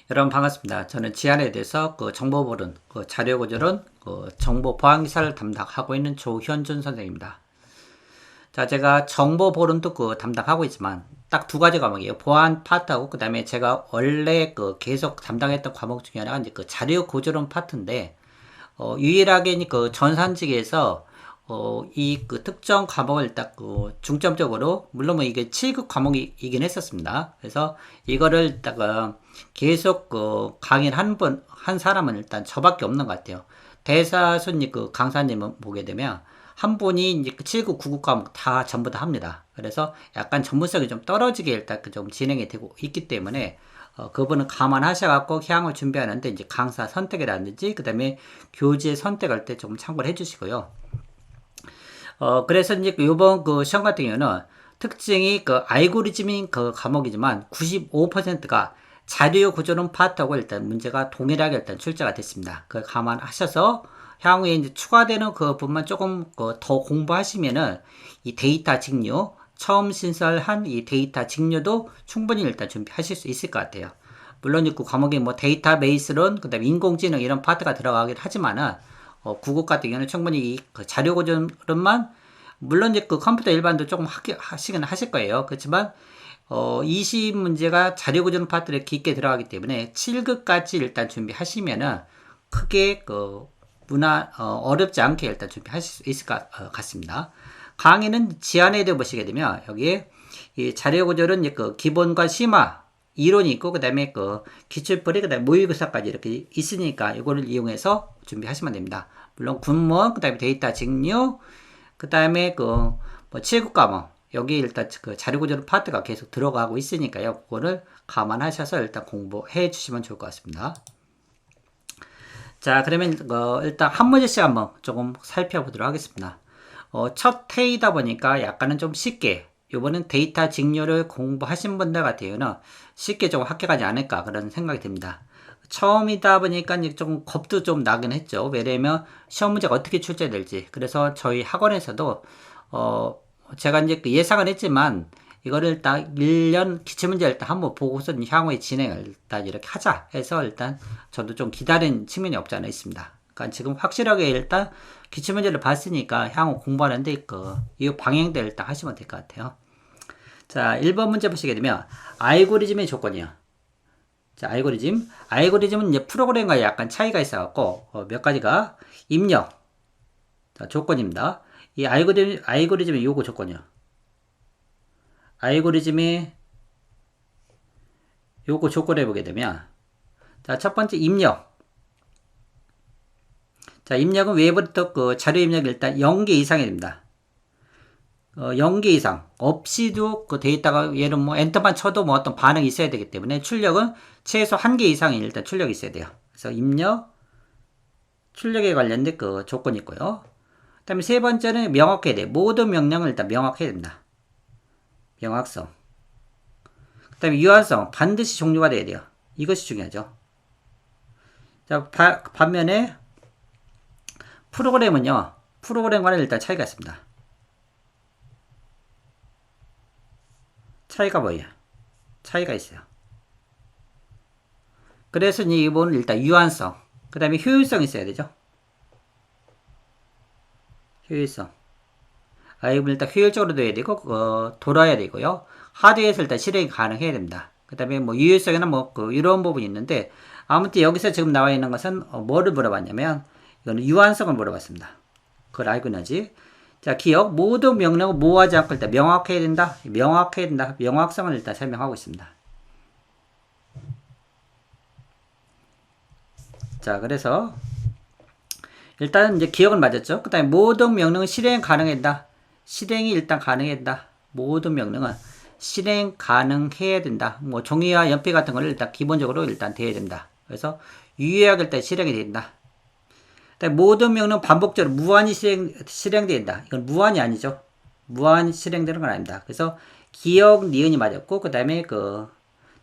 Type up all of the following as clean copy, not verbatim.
여러분 반갑습니다. 저는 지안에 대해서 정보보론, 자료구조론, 정보 보안 기사를 담당하고 있는 조현준 선생입니다. 자, 제가 정보보론도 담당하고 있지만 딱 두 가지 과목이에요. 보안 파트하고 그 다음에 제가 원래 계속 담당했던 과목 중에 하나가 이제 자료구조론 파트인데 유일하게 전산직에서 특정 과목을 딱 중점적으로 물론 뭐 이게 7급 과목이긴 했었습니다. 그래서 이거를 딱 계속 강의를 한 사람은 일단 저밖에 없는 것 같아요. 대사순위 강사님은 보게 되면 한 분이 이제 7급, 9급 과목 다 전부 다 합니다. 그래서 약간 전문성이 좀 떨어지게 일단 좀 진행이 되고 있기 때문에 그분은 감안하셔갖고 향을 준비하는데 이제 강사 선택이라든지 그 다음에 교재 선택할 때 좀 참고를 해주시고요. 그래서 이제 요번 시험 같은 경우는 특징이 알고리즘인 과목이지만 95%가 자료 구조론 파트하고 일단 문제가 동일하게 일단 출제가 됐습니다. 그걸 감안하셔서 향후에 이제 추가되는 그 부분만 조금 더 공부하시면은 이 데이터 직류, 처음 신설한 이 데이터 직류도 충분히 일단 준비하실 수 있을 것 같아요. 물론 그 과목에 뭐 데이터베이스론, 그 다음에 인공지능 이런 파트가 들어가긴 하지만은, 국어 같은 경우는 충분히 이 자료 구조론만, 물론 이제 컴퓨터 일반도 조금 하시긴 하실 거예요. 그렇지만, 20문제가 자료 구조론 파트를 깊게 들어가기 때문에 7급까지 일단 준비하시면은 크게 어렵지 않게 일단 준비하실 수 있을 것 같습니다. 강의는 지안에도 보시게 되면 여기에 이 자료구조는 이제 기본과 심화 이론이 있고 그 다음에 기출풀이 그 다음에 모의고사까지 이렇게 있으니까 이거를 이용해서 준비하시면 됩니다. 물론 군문 그 다음에 데이터 직류 그 다음에 뭐 7급 과목 여기 일단 자료구조 파트가 계속 들어가고 있으니까요. 그거를 감안하셔서 일단 공부해 주시면 좋을 것 같습니다. 자, 그러면 일단 한 문제씩 한번 조금 살펴보도록 하겠습니다. 첫 회의다 보니까 약간은 좀 쉽게 요번엔 데이터 직류를 공부하신 분들 같은 경우는 쉽게 좀 합격하지 않을까 그런 생각이 듭니다. 처음이다 보니까 좀 겁도 좀 나긴 했죠. 왜냐면 시험 문제가 어떻게 출제될지. 그래서 저희 학원에서도 제가 이제 예상은 했지만 이거를 일단 1년 기출문제 일단 한번 보고서 향후에 진행을 일단 이렇게 하자 해서 일단 저도 좀 기다린 측면이 없지 않아 있습니다. 그러니까 지금 확실하게 일단 기출문제를 봤으니까 향후 공부하는데 이 방향대로 일단 하시면 될 것 같아요. 자, 1번 문제 보시게 되면 알고리즘의 조건이요. 자, 알고리즘은 이제 프로그램과 약간 차이가 있어갖고 몇 가지가 입력, 자, 조건입니다. 이 알고리즘의 요구 조건이요. 알고리즘의 요구 조건을 해보게 되면 자, 첫 번째 입력. 자, 입력은 외부부터 자료 입력이 일단 0개 이상이 됩니다. 0개 이상 없이도 데이터가 얘는 뭐 엔터만 쳐도 뭐 어떤 반응이 있어야 되기 때문에 출력은 최소 1개 이상이 일단 출력이 있어야 돼요. 그래서 입력, 출력에 관련된 조건이 있고요. 그 다음에 세 번째는 명확해야 돼요. 모든 명령을 일단 명확해야 된다. 명확성. 그 다음에 유한성, 반드시 종료가 돼야 돼요. 이것이 중요하죠. 자, 반면에 프로그램은요, 프로그램과는 일단 차이가 있습니다. 차이가 뭐예요? 차이가 있어요. 그래서 이 부분은 일단 유한성, 그 다음에 효율성이 있어야 되죠. 효율성. 이건 일단 효율적으로 돼야 되고, 돌아야 되고요. 하드웨어에서 일단 실행이 가능해야 됩니다. 그 다음에 뭐 유효성이나 뭐 이런 부분이 있는데, 아무튼 여기서 지금 나와 있는 것은 뭐를 물어봤냐면, 이거는 유한성을 물어봤습니다. 그걸 알고 있는지. 자, 기억. 모든 명령을 모호하지 않고 일단 명확해야 된다. 명확해야 된다. 명확성을 일단 설명하고 있습니다. 자, 그래서 일단 이제 기억은 맞았죠. 그 다음에 모든 명령은 실행 가능해야 된다. 실행이 일단 가능해야 된다. 모든 명령은 실행 가능해야 된다. 뭐 종이와 연필 같은 거를 일단 기본적으로 일단 돼야 된다. 그래서 유의하게 일단 실행이 된다. 모든 명령 반복적으로 무한히 실행된다. 이건 무한이 아니죠. 무한히 실행되는 건 아닙니다. 그래서 기억, 니은이 맞았고, 그 다음에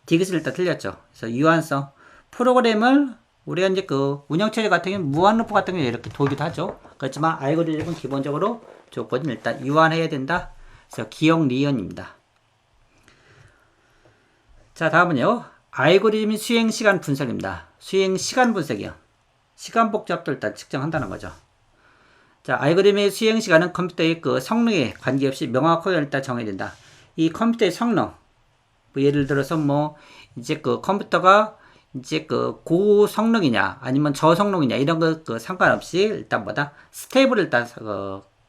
디귿을 일단 틀렸죠. 그래서 유한성. 프로그램을 우리가 이제 운영체제 같은 경우는 무한루프 같은 경우는 이렇게 돌기도 하죠. 그렇지만 알고리즘은 기본적으로 조건이 일단 유한해야 된다. 그래서 기억, 니은입니다. 자, 다음은요. 알고리즘 수행 시간 분석입니다. 수행 시간 분석이요. 시간 복잡도 일단 측정한다는 거죠. 자, 알고리즘의 수행 시간은 컴퓨터의 그 성능에 관계없이 명확하게 일단 정해진다. 이 컴퓨터의 성능, 뭐 예를 들어서 뭐 이제 그 컴퓨터가 이제 그 고성능이냐 아니면 저성능이냐 이런 거 그 상관없이 일단 뭐다 스텝을 일단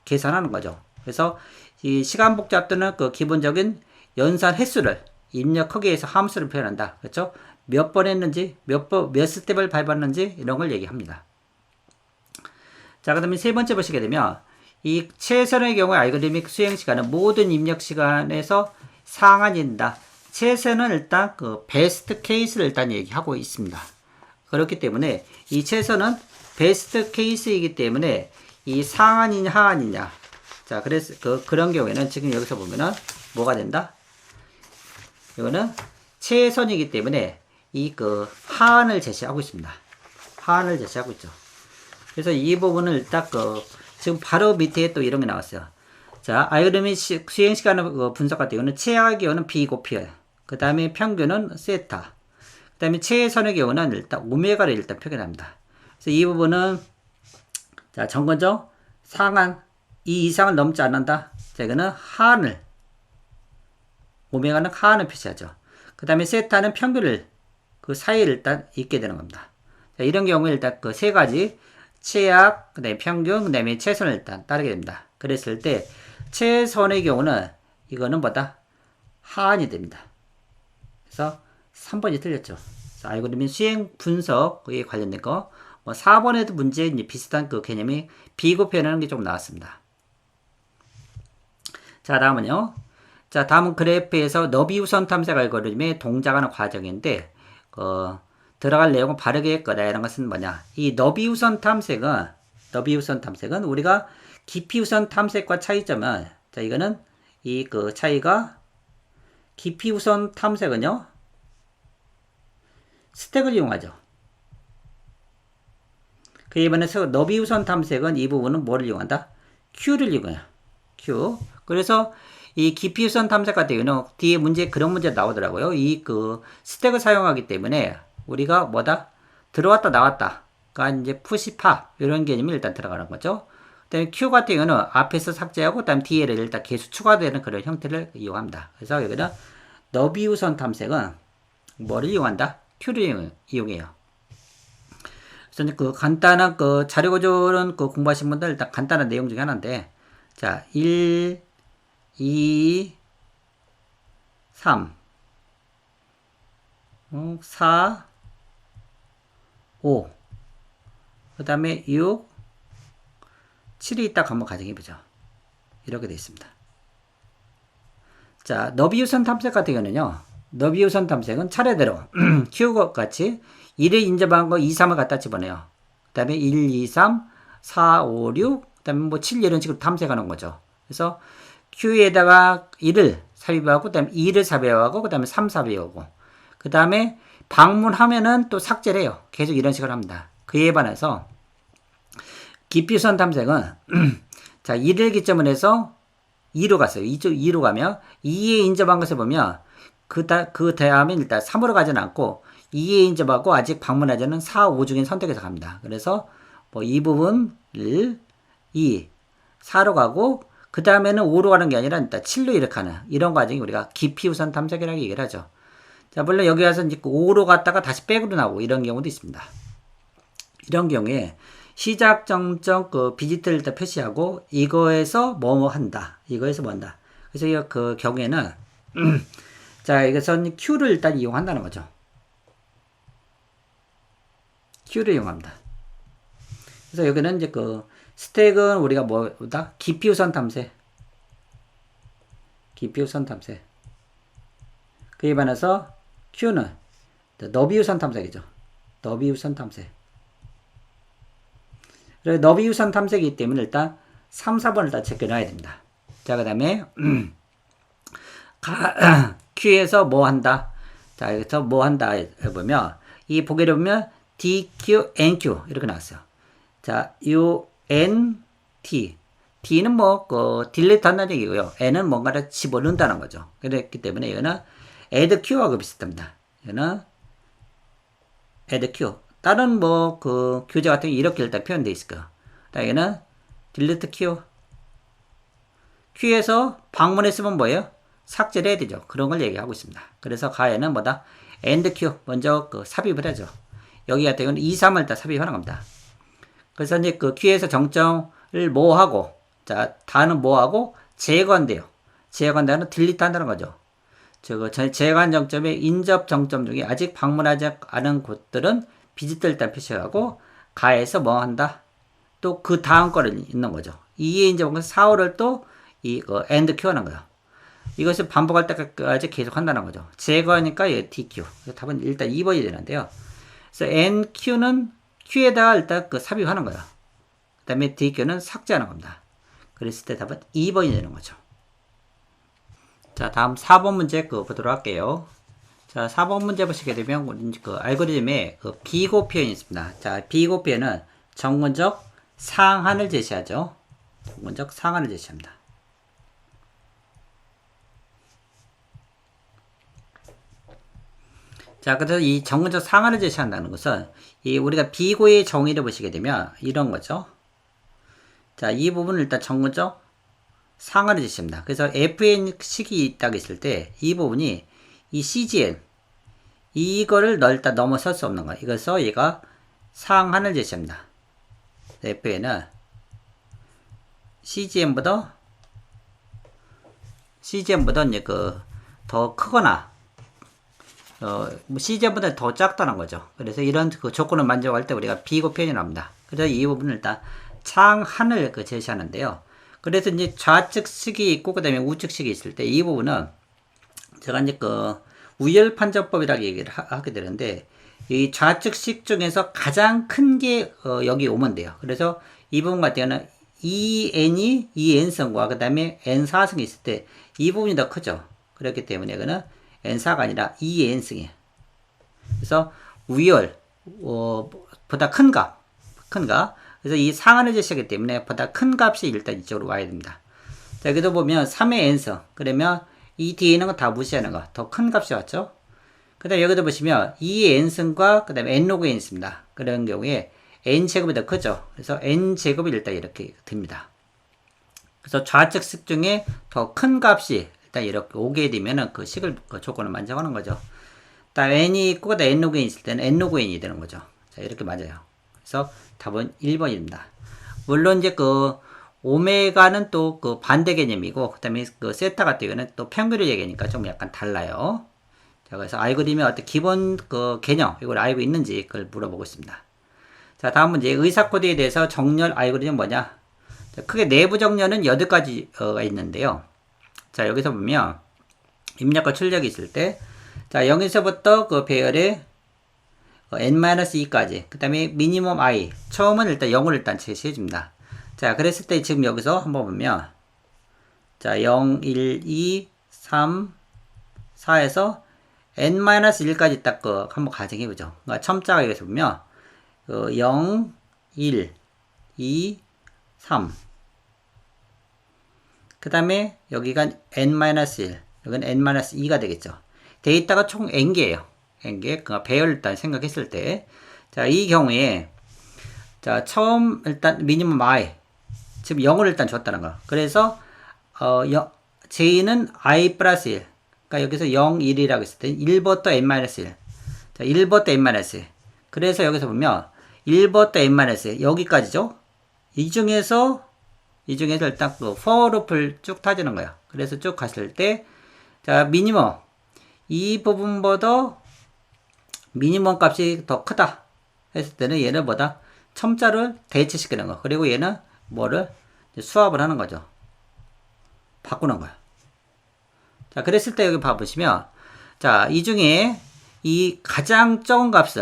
계산하는 거죠. 그래서 이 시간 복잡도는 그 기본적인 연산 횟수를 입력하기 위해서 함수를 표현한다. 그렇죠? 몇 번 했는지, 몇 스텝을 밟았는지 이런 걸 얘기합니다. 자, 그 다음에 세 번째 보시게 되면 이 최선의 경우에 알고리즘 수행 시간은 모든 입력 시간에서 상한이다. 최선은 일단 그 베스트 케이스를 일단 얘기하고 있습니다. 그렇기 때문에 이 최선은 베스트 케이스이기 때문에 이 상한이냐 하한이냐. 자, 그래서 그런 경우에는 지금 여기서 보면은 뭐가 된다? 이거는 최선이기 때문에 이 그 하한을 제시하고 있습니다. 하한을 제시하고 있죠. 그래서 이 부분을 일단 지금 바로 밑에 또 이런 게 나왔어요. 자, 알고리즘 수행 시간을 분석할 때 이거는 최악의 경우는 B 곱이에요. 그 다음에 평균은 세타. 그 다음에 최선의 경우는 일단 오메가를 일단 표현합니다. 그래서 이 부분은 자, 정건적 상한 이 이상을 넘지 않는다. 자, 이거는 하한을 오메가는 하한을 표시하죠. 그 다음에 세타는 평균을 그 사이를 일단 있게 되는 겁니다. 자, 이런 경우에 일단 그 세 가지 최악, 그 다음에 평균, 그 다음에 최선을 일단 따르게 됩니다. 그랬을 때 최선의 경우는 이거는 뭐다? 하한이 됩니다. 그래서 3번이 틀렸죠. 알고리즘 수행 분석에 관련된 거. 뭐 4번에도 문제 이제 비슷한 그 개념이 비곱표현하는 게 좀 나왔습니다. 자, 다음은요. 자, 다음은 그래프에서 너비우선 탐색 알고리즘의 동작하는 과정인데, 들어갈 내용은 바르게 했거나 이런 것은 뭐냐. 이 너비우선 탐색은 우리가 깊이우선 탐색과 차이점은, 자, 이거는 이 그 차이가 깊이우선 탐색은요, 스택을 이용하죠. 그에 반해서 너비우선 탐색은 이 부분은 뭐를 이용한다? Q를 이용해요. Q. 그래서 이 깊이우선 탐색 같은 경우는 뒤에 문제, 그런 문제 나오더라고요. 이 그 스택을 사용하기 때문에 우리가 뭐다? 들어왔다 나왔다. 그러니까 이제 푸시팝 이런 개념이 일단 들어가는 거죠. 그다음에 Q 같은 경우는 앞에서 삭제하고 그다음 뒤에를 일단 계속 추가되는 그런 형태를 이용합니다. 그래서 여기는 너비우선 탐색은 뭐를 이용한다? Q를 이용해요. 그래서 그 간단한 그 자료 구조는 그 공부하신 분들 일단 간단한 내용 중에 하나인데, 자, 1, 2, 3, 4, 5, 그 다음에 6, 7이 있다가 한번 가정해보죠. 이렇게 되어 있습니다. 자, 너비우선 탐색 같은 경우는요, 너비우선 탐색은 차례대로 Q 같이 1을 인접한 거 2, 3을 갖다 집어내요. 그 다음에 1, 2, 3, 4, 5, 6, 그 다음에 뭐 7 이런 식으로 탐색하는 거죠. 그래서 Q에다가 1을 삽입하고, 그 다음에 2를 삽입하고, 그 다음에 3 삽입하고, 그 다음에 방문하면은 또 삭제를 해요. 계속 이런 식으로 합니다. 그에 반해서 깊이우선 탐색은 자, 1을 기점으로 해서 2로 갔어요. 2로 가면 2에 인접한 것을 보면 그 다음에 일단 3으로 가지는 않고 2에 인접하고 아직 방문하지 않은 4, 5 중에 선택해서 갑니다. 그래서 뭐 이 부분을 2, 4로 가고 그 다음에는 5로 가는 게 아니라 일단 7로 이렇게 가는 이런 과정이 우리가 깊이우선 탐색이라고 얘기를 하죠. 자, 물론 여기 와서 이제 5로 갔다가 다시 백으로 나오고 이런 경우도 있습니다. 이런 경우에 시작 정점 그 비지트를 일단 표시하고 이거에서 뭐뭐 한다. 이거에서 뭐 한다. 그래서 그 경우에는 자, 이것은 Q를 일단 이용한다는 거죠. Q를 이용합니다. 그래서 여기는 이제 그 스택은 우리가 뭐다? 깊이우선 탐색. 깊이우선 탐색. 그에 반해서 Q는 너비우선 탐색이죠. 너비우선 탐색. 그래서 너비우선 탐색이기 때문에 일단 3, 4번을 다 체크해놔야 됩니다. 자, 그 다음에 Q에서 뭐 한다? 자, 여기서 뭐 한다 해보면 이 보기를 보면 DQ, NQ 이렇게 나왔어요. 자, 요 N, T. T는 뭐 딜리트 한다는 얘기고요. N은 뭔가를 집어넣는다는 거죠. 그렇기 때문에 이거는 add Q하고 비슷합니다. 이거는 add q. 다른 뭐 그 교재 같은 게 이렇게 일단 표현되어 있을 거야. 여기는 delete q. q에서 방문했으면 뭐예요? 삭제를 해야 되죠. 그런 걸 얘기하고 있습니다. 그래서 가에는 뭐다? and q. 먼저 그 삽입을 하죠. 여기 같은 경우는 2, 3을 일단 삽입하는 겁니다. 그래서 이제 그 q에서 정점을 뭐 하고, 자, 다는 뭐 하고 제거한대요. 제거한다는 딜리트 한다는 거죠. 저거 제거한 정점의 인접 정점 중에 아직 방문하지 않은 곳들은 비짓을 일단 표시하고 가에서 뭐 한다? 또 그 다음 거를 있는 거죠. 이에 이제 4호를 또 and q 하는 거예요. 이것을 반복할 때까지 계속 한다는 거죠. 제거하니까 dq. 답은 일단 2번이 되는데요. 그래서 nq는 q에다가 일단 그 삽입하는 거예요. 그 다음에 dq는 삭제하는 겁니다. 그랬을 때 답은 2번이 되는 거죠. 자, 다음 4번 문제 보도록 할게요. 자, 4번 문제 보시게 되면 그 알고리즘에 그 비고 표현이 있습니다. 자, 비고 표현은 정근적 상한을 제시하죠. 정근적 상한을 제시합니다. 자, 그래서 이 정근적 상한을 제시한다는 것은 우리가 비고의 정의를 보시게 되면 이런 거죠. 자, 이 부분을 일단 정근적 상한을 제시합니다. 그래서 fn식이 있다고 했을 때 이 부분이 이 cgn 이거를 일단 넘어설 수 없는 거예요. 이것서 얘가 상한을 제시합니다. fn은 cgn보다 이제 더 크거나 cgn보다 더 작다는 거죠. 그래서 이런 그 조건을 만족할 때 우리가 비고 표현이 나옵니다. 그래서 이 부분을 일단 상한을 제시하는데요. 그래서 이제 좌측식이 있고 그다음에 우측식이 있을 때 이 부분은 제가 이제 우열 판정법이라고 얘기를 하게 되는데 이 좌측식 중에서 가장 큰 게 여기 오면 돼요. 그래서 이 부분 같은 경우는 EN이 EN승과 그다음에 N4승이 있을 때 이 부분이 더 크죠. 그렇기 때문에 이거는 N4가 아니라 EN승이에요. 그래서 우열 보다 큰 값. 그래서 이 상한을 제시하기 때문에 보다 큰 값이 일단 이쪽으로 와야 됩니다. 자, 여기도 보면 3의 n승. 그러면 이 뒤에 있는 거 다 무시하는 거. 더 큰 값이 왔죠? 그 다음에 여기도 보시면 2의 n승과 그 다음에 n로그 n 있습니다. 그런 경우에 n제곱이 더 크죠? 그래서 n제곱이 일단 이렇게 됩니다. 그래서 좌측식 중에 더 큰 값이 일단 이렇게 오게 되면은 그 식을, 그 조건을 만족하는 거죠. 다음 n이 있고, 그 다음에 n로그 n 있을 때는 n로그 n이 되는 거죠. 자, 이렇게 맞아요. 그래서 답은 1번입니다. 물론 이제 오메가는 또 반대 개념이고, 그 다음에 세타 같은 경우는 또 평균을 얘기하니까 좀 약간 달라요. 자, 그래서 알고리즘의 어떤 기본 개념, 이걸 알고 있는지 그걸 물어보고 있습니다. 자, 다음 문제. 의사코드에 대해서 정렬 알고리즘 뭐냐? 자, 크게 내부 정렬은 8가지가 있는데요. 자, 여기서 보면 입력과 출력이 있을 때, 자, 0에서부터 그 배열의 n-2까지, 그 다음에 미니멈 i, 처음은 일단 0을 일단 제시해 줍니다. 자, 그랬을 때 지금 여기서 한번 보면, 자, 0, 1, 2, 3, 4에서 n-1까지 딱 한번 가정해 보죠. 그러니까 첨자가 여기서 보면 0, 1, 2, 3. 그 다음에 여기가 n-1, 여기는 n-2가 되겠죠. 데이터가 총 n개예요. n개, 그러니까 배열 일단 생각했을 때, 자, 이 경우에, 자, 처음 일단 미니멈 i, 지금 0을 일단 줬다는 거. 그래서 j는 i 플러스 1. 그러니까 여기서 0, 1이라고 했을 때 1부터 n-1. 자, 1부터 n-1. 그래서 여기서 보면 1부터 n-1 여기까지죠. 이 중에서 일단 for loop을 쭉 타주는 거예요. 그래서 쭉 갔을 때, 자, 미니멈 이 부분보다 미니멈 값이 더 크다 했을 때는 얘는 뭐다? 첨자를 대체시키는 거. 그리고 얘는 뭐를 수합을 하는 거죠. 바꾸는 거야. 자, 그랬을 때 여기 봐보시면, 자, 이 중에 이 가장 적은 값이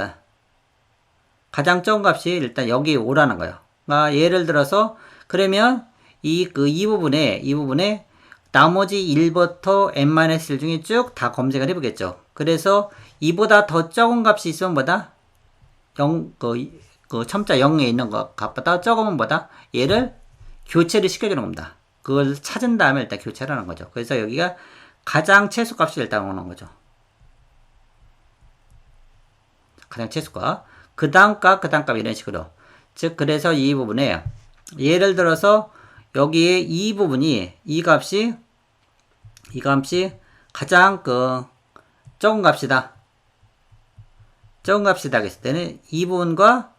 일단 여기에 오라는 거예요. 그러니까 예를 들어서, 그러면 이 부분에 나머지 1부터 n-1 중에 쭉 다 검색을 해보겠죠. 그래서 이보다 더 적은 값이 있으면 뭐다? 0, 첨자 0에 있는 값보다 적으면 뭐다? 얘를 교체를 시켜주는 겁니다. 그걸 찾은 다음에 일단 교체를 하는 거죠. 그래서 여기가 가장 최소 값이 일단 오는 거죠. 가장 최소값. 그 다음 값, 그 다음 값 이런 식으로. 즉, 그래서 이 부분에 예를 들어서 여기에 이 부분이 이 값이 가장 적은 값이다. 적은 값이다 했을 때는 이 부분과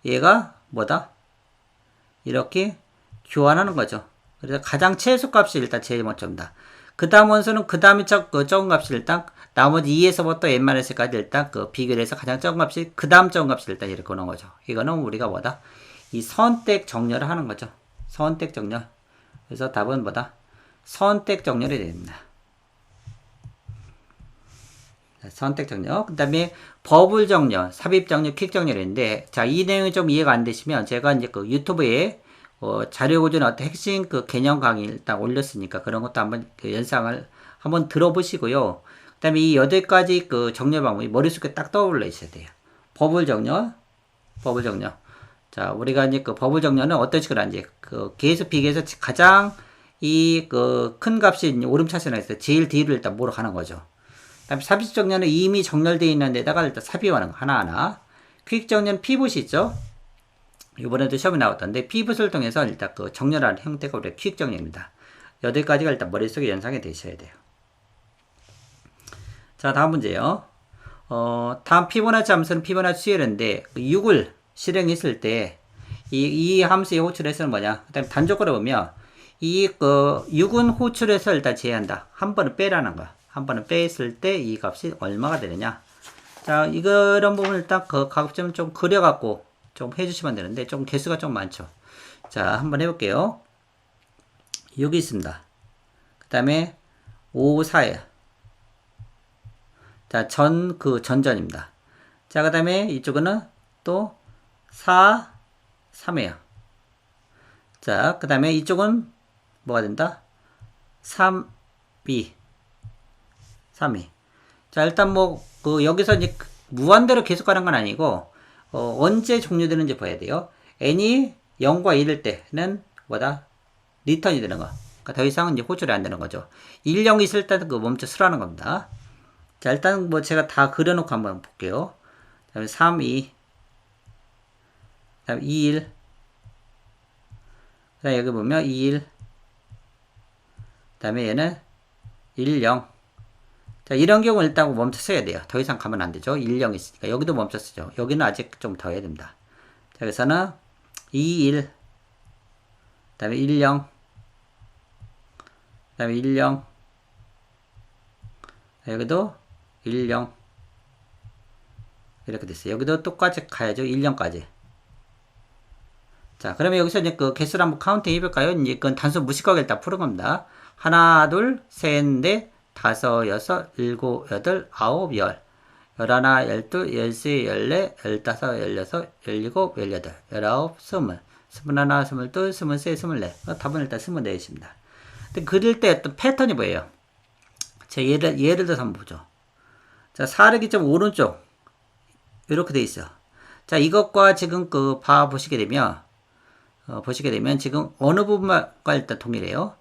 얘가 뭐다? 이렇게 교환하는 거죠. 그래서 가장 최소값이 일단 제일 먼저입니다. 그 다음 원수는 그 다음에 적은 값이 일단 나머지 2에서부터 n-까지 일단 비교를 해서 가장 적은 값이 그 다음 적은 값이 일단 이렇게 오는 거죠. 이거는 우리가 뭐다? 이 선택 정렬을 하는 거죠. 선택 정렬. 그래서 답은 뭐다? 선택 정렬이 됩니다. 선택 정렬. 그 다음에 버블 정렬, 삽입 정렬, 퀵 정렬인데, 자, 이 내용이 좀 이해가 안 되시면 제가 이제 유튜브에 자료 구조는 어떤 핵심 개념 강의 일단 올렸으니까 그런 것도 한번 연상을 한번 들어보시고요. 그 다음에 이 8가지 정렬 방법이 머릿속에 딱 떠올려 있어야 돼요. 버블 정렬. 자, 우리가 이제 버블 정렬은 어떤 식으로 하는지, 계속 비교해서 가장 큰 값이 오름차순에 있을 때 제일 뒤를 일단 뭐로 가는 거죠. 다음에 삽입 정렬은 이미 정렬되어 있는 데다가 일단 삽입하는 거 하나하나. 퀵 정렬은 피봇이 있죠. 이번에도 시험에 나왔던데 피봇을 통해서 일단 정렬하는 형태가 우리가 퀵 정렬입니다. 8가지가 일단 머릿속에 연상이 되셔야 돼요. 자, 다음 문제요. 다음 피보나치 함수는 피보나치 수열인데 6을 실행했을 때 이 함수의 호출해서는 뭐냐? 그 다음에 단조건을 보면 이 6은 호출해서 일단 제외한다. 한 번은 빼라는 거야. 한 번은 뺐을 때 이 값이 얼마가 되느냐. 자, 이런 부분 일단 가급적이면 좀 그려갖고 좀 해주시면 되는데 좀 개수가 좀 많죠. 자, 한번 해볼게요. 6이 있습니다. 그 다음에 5, 4예요. 자, 전전입니다. 자, 그 다음에 이쪽은 또 4, 3이에요. 자, 그 다음에 이쪽은 뭐가 된다? 3, 2. 3이. 자, 일단 여기서 이제 무한대로 계속 가는 건 아니고, 언제 종료되는지 봐야 돼요. n이 0과 1일 때는 뭐다? 리턴이 되는 거. 그러니까 더 이상은 이제 호출이 안 되는 거죠. 1, 0이 있을 때는 멈춰 쓰라는 겁니다. 자, 일단 제가 다 그려놓고 한번 볼게요. 그 다음에 3, 2. 그 다음에 2, 1. 그 다음에 여기 보면 2, 1. 그 다음에 얘는 1, 0. 자, 이런 경우 일단 멈춰 써야 돼요. 더 이상 가면 안 되죠. 1, 0 있으니까. 여기도 멈춰 쓰죠. 여기는 아직 좀 더 해야 됩니다. 자, 그래서는 2, 1. 그 다음에 1, 0. 그 다음에 1, 0. 여기도 1, 0. 이렇게 됐어요. 여기도 똑같이 가야죠. 1, 0까지. 자, 그러면 여기서 이제 개수를 한번 카운팅 해볼까요? 이제 그건 단수 무식하게 일단 푸는 겁니다. 하나, 둘, 셋, 넷, 다섯, 여섯, 일곱, 여덟, 아홉, 열. 열하나, 열둘, 열세, 열네, 열다섯, 열여섯, 열일곱, 열여덟, 열아홉, 스물. 스물하나, 스물둘, 스물세, 스물네. 답은 일단 24입니다. 근데 그릴 때 어떤 패턴이 뭐예요? 자, 예를 들어서 한번 보죠. 자, 사르기점 오른쪽. 이렇게 돼 있어. 자, 이것과 지금 보시게 되면 지금 어느 부분과 일단 동일해요.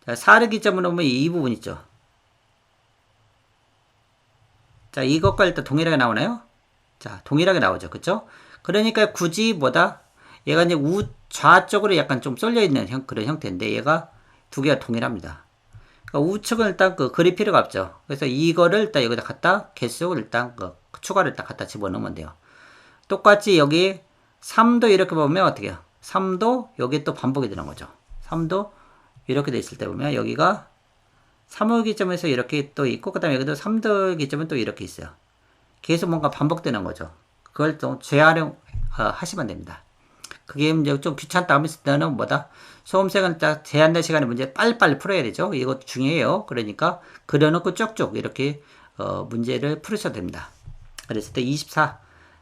자, 사르기점으로 보면 이 부분 있죠. 자, 이것과 일단 동일하게 나오나요? 자, 동일하게 나오죠. 그쵸? 그러니까 굳이 얘가 이제 좌쪽으로 약간 좀 쏠려 있는 그런 형태인데 얘가 두 개가 동일합니다. 그러니까 우측은 일단 그릴 필요가 없죠. 그래서 이거를 일단 여기다 갖다 개수를 일단 추가를 일단 갖다 집어넣으면 돼요. 똑같이 여기 3도 이렇게 보면 어떻게 해요? 3도 여기 또 반복이 되는 거죠. 3도 이렇게 돼 있을 때 보면 여기가 3호 기점에서 이렇게 또 있고 그 다음에 여기도 3도 기점은 또 이렇게 있어요. 계속 뭔가 반복되는 거죠. 그걸 또 재활용 하시면 됩니다. 그게 이제 좀 귀찮다 하면서 때는 수험생은 딱 제한된 시간에 문제 빨리빨리 풀어야 되죠. 이것도 중요해요. 그러니까 그려놓고 쭉쭉 이렇게 문제를 풀으셔도 됩니다. 그랬을 때 24,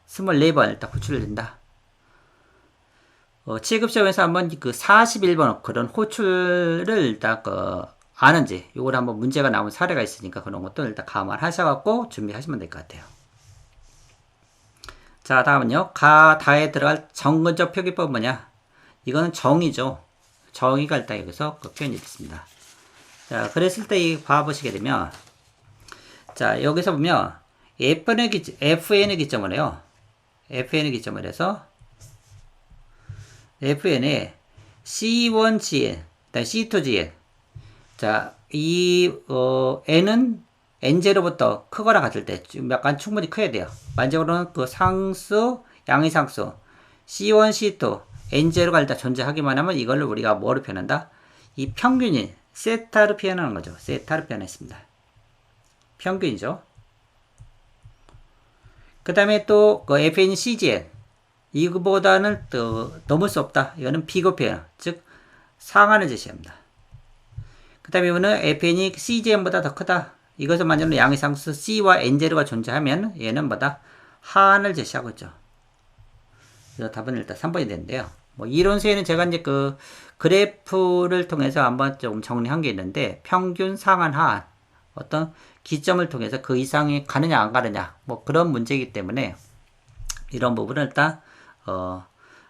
24번 일단 호출을 된다. 7급시험에서 한번 41번 그런 호출을 일단 아는지 요걸 한번 문제가 나온 사례가 있으니까 그런 것도 일단 감안하셔갖고 준비하시면 될 것 같아요. 자, 다음은요. 다에 들어갈 정근적 표기법 뭐냐? 이거는 정의죠. 정의가 일단 여기서 표현이 됐습니다. 자, 그랬을 때 봐보시게 되면 자, 여기서 보면 FN의 기점을 해요. FN을 기점으로 해서 FN에 C1GN, C2GN. 자, N은 N0부터 크거나 같을 때 약간 충분히 커야 돼요. 만적으로는 그 상수, 양의상수 C1, C2, N0가 일단 존재하기만 하면 이걸로 우리가 뭐로 표현한다? 이 평균인 세타로 표현하는 거죠. 세타로 표현했습니다. 평균이죠. 그 다음에 또 그 FN, CGN 이거보다는 또 넘을 수 없다. 이거는 비교표현, 즉 상한을 제시합니다. 그 다음에 이거는 FN이 CGN보다 더 크다. 이것을 만약에 양의상수 C와 N0가 존재하면 얘는 뭐다? 하한을 제시하고 있죠. 그래서 답은 일단 3번이 되는데요. 뭐 이론수에는 제가 이제 그 그래프를 통해서 한번 좀 정리한 게 있는데 평균, 상한, 하한 어떤 기점을 통해서 그 이상이 가느냐 안 가느냐 뭐 그런 문제이기 때문에 이런 부분을 일단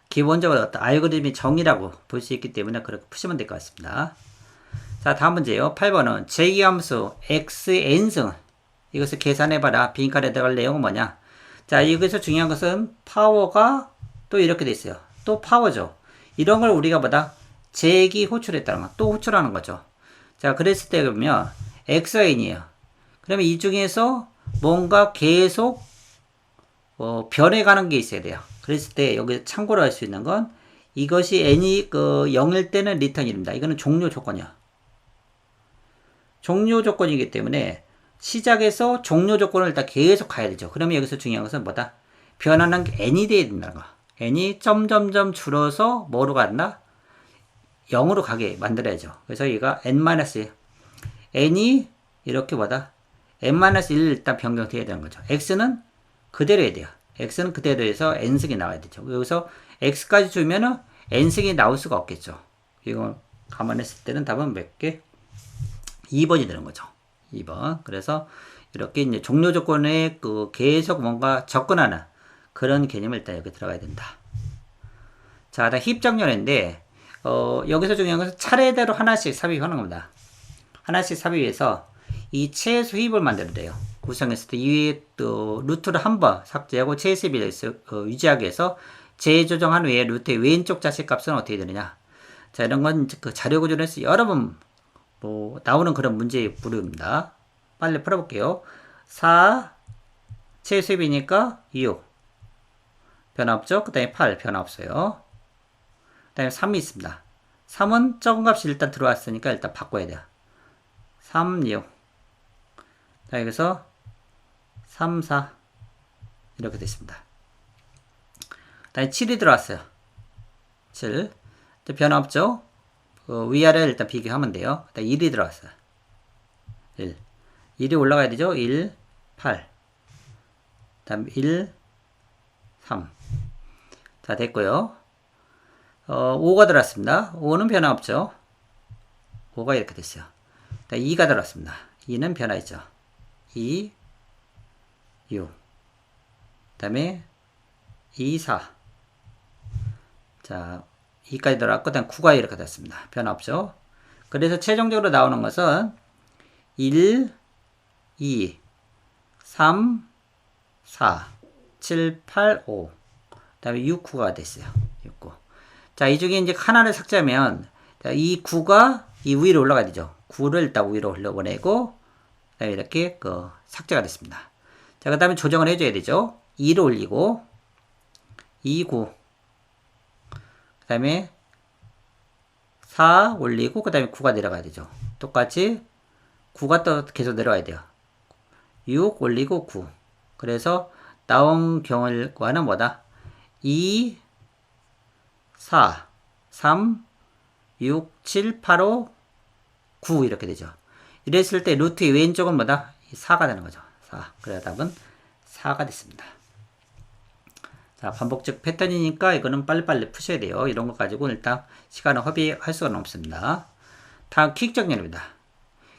기본적으로 어떤 알고리즘의 정의라고 볼 수 있기 때문에 그렇게 푸시면 될 것 같습니다. 자, 다음 문제요. 8번은 제2함수 xn승 이것을 계산해봐라. 빈칸에 들어갈 내용은 뭐냐? 자, 여기서 중요한 것은 파워가 또 이렇게 돼 있어요. 또 파워죠. 이런 걸 우리가 뭐다? 제기 호출했다는 거. 또 호출하는 거죠. 자, 그랬을 때 보면 xn이에요. 그러면 이 중에서 뭔가 계속 변해가는 게 있어야 돼요. 그랬을 때 여기 참고로 할 수 있는 건 이것이 n이 0일 때는 리턴 1입니다. 이거는 종료 조건이야. 종료 조건이기 때문에 시작에서 종료 조건을 일단 계속 가야 되죠. 그러면 여기서 중요한 것은 뭐다? 변하는 게 n이 돼야 된다는 거. n이 점점점 줄어서 뭐로 간다? 0으로 가게 만들어야죠. 그래서 얘가 n-1 n이 이렇게 뭐다? n-1 일단 변경돼야 되는 거죠. x는 그대로 해야 돼요. x는 그대로 해서 n승이 나와야 되죠. 여기서 x까지 주면은 n승이 나올 수가 없겠죠. 이거 감안했을 때는 답은 몇 개? 2번이 되는 거죠. 2번. 그래서 이렇게 이제 종료 조건에 계속 뭔가 접근하는 그런 개념을 일단 여기 들어가야 된다. 자, 다음 힙정렬인데 여기서 중요한 것은 차례대로 하나씩 삽입하는 겁니다. 하나씩 삽입해서 이 최소 힙을 만들어야 돼요. 구성했을 때 이 루트를 한번 삭제하고 최소 힙을 유지하기 위해서 재조정한 후에 루트의 왼쪽 자식값은 어떻게 되느냐. 자, 이런 건 그 자료 구조에서 여러 번 나오는 그런 문제의 부류입니다. 빨리 풀어볼게요. 4 최소 힙이니까 6 변화 없죠? 그 다음에 8 변화 없어요. 그 다음에 3이 있습니다. 3은 적은 값이 일단 들어왔으니까 일단 바꿔야 돼요. 3, 6. 자, 여기서 3, 4. 이렇게 됐습니다. 그 다음에 7이 들어왔어요. 7. 변화 없죠? 위아래를 일단 비교하면 돼요. 그 다음에 1이 들어왔어요. 1. 1이 올라가야 되죠? 1, 8. 그 다음에 1, 3. 자, 됐고요. 5가 들어왔습니다. 5는 변화 없죠? 5가 이렇게 됐어요. 2가 들어왔습니다. 2는 변화 있죠? 2, 6. 그 다음에 2, 4. 자, 2까지 들어왔고, 그 다음 9가 이렇게 됐습니다. 변화 없죠? 그래서 최종적으로 나오는 것은 1, 2, 3, 4, 7, 8, 5. 그 다음에 6, 9가 됐어요. 6, 9. 자, 이 중에 이제 하나를 삭제하면, 이 9가 이 위로 올라가야 되죠. 9를 일단 위로 올려보내고, 그 다음에 이렇게 삭제가 됐습니다. 자, 그 다음에 조정을 해줘야 되죠. 2를 올리고, 2, 9. 그 다음에 4 올리고, 그 다음에 9가 내려가야 되죠. 똑같이 9가 또 계속 내려와야 돼요. 6 올리고 9. 그래서 나온 경우와는 뭐다? 2, 4, 3, 6, 7, 8, 5, 9 이렇게 되죠. 이랬을 때 루트의 왼쪽은 뭐다? 4가 되는 거죠. 4. 그래야 답은 4가 됐습니다. 자, 반복적 패턴이니까 이거는 빨리빨리 푸셔야 돼요. 이런 거 가지고 일단 시간을 허비할 수가 없습니다. 다음 퀵 정렬입니다.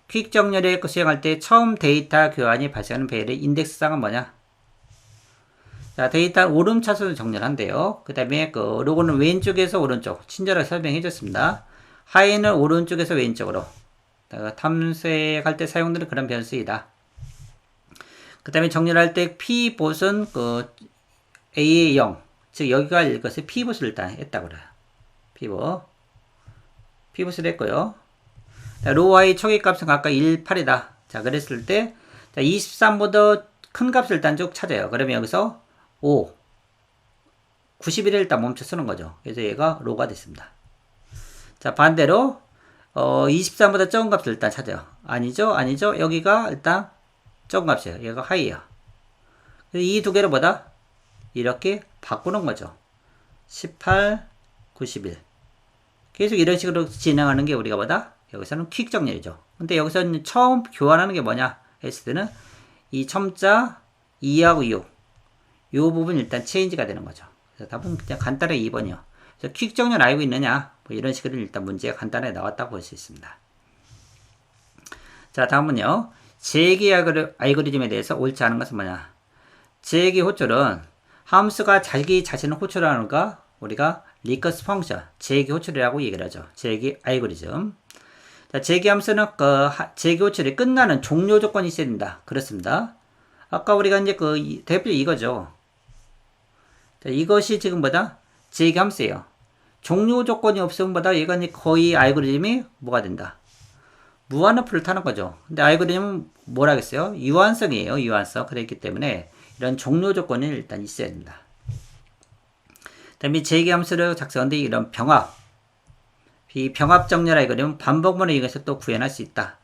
퀵 정렬에 수행할 때 처음 데이터 교환이 발생하는 배열의 인덱스상은 뭐냐? 자, 데이터 오름차순을 정렬한대요. 그 다음에 로고는 왼쪽에서 오른쪽 친절하게 설명해 줬습니다. 하이는 오른쪽에서 왼쪽으로 탐색할 때 사용되는 그런 변수이다. 그 다음에 정렬할 때 p봇은 A의 0. 즉, 여기가 이것을 피봇을 일단 했다고 그래요. 피봇을 했고요. 자, 로 y 초기 값은 각각 1, 8이다. 자, 그랬을 때, 자, 23보다 큰 값을 일단 쭉 찾아요. 그러면 여기서 5, 91을 일단 멈춰 쓰는 거죠. 그래서 얘가 로가 됐습니다. 자, 반대로, 23보다 적은 값을 일단 찾아요. 아니죠? 여기가 일단 적은 값이에요. 얘가 하이에요. 이 두 개를 뭐다? 이렇게 바꾸는 거죠. 18, 91. 계속 이런 식으로 진행하는 게 우리가 뭐다? 여기서는 퀵 정렬이죠. 근데 여기서는 처음 교환하는 게 뭐냐 했을 때는 이 첨자 2하고 6. 요 부분 일단 체인지가 되는 거죠. 그래서 답은 그냥 간단하게 2번이요. 그래서 퀵 정렬 알고 있느냐? 뭐 이런 식으로 일단 문제가 간단하게 나왔다고 볼 수 있습니다. 자, 다음은요. 재기 알고리즘에 대해서 옳지 않은 것은 뭐냐? 재기 호출은 함수가 자기 자신을 호출하는 거 우리가 리커스 펑션, 재기 호출이라고 얘기를 하죠. 재기 알고리즘. 자, 재기 함수는 재기 호출이 끝나는 종료 조건이 있어야 된다. 그렇습니다. 아까 우리가 이제 대표 이거죠. 자, 이것이 지금 뭐다? 재기 함수예요. 종료 조건이 없으면 뭐다? 얘가 거의 알고리즘이 뭐가 된다? 무한루프를 타는 거죠. 근데 알고리즘은 뭐라겠어요? 유한성이에요. 유한성. 그랬기 때문에 이런 종료 조건이 일단 있어야 된다. 다음에 재기 함수를 작성하는데 이런 이 병합 정렬 알고리즘 반복문을 이용해서 또 구현할 수 있다.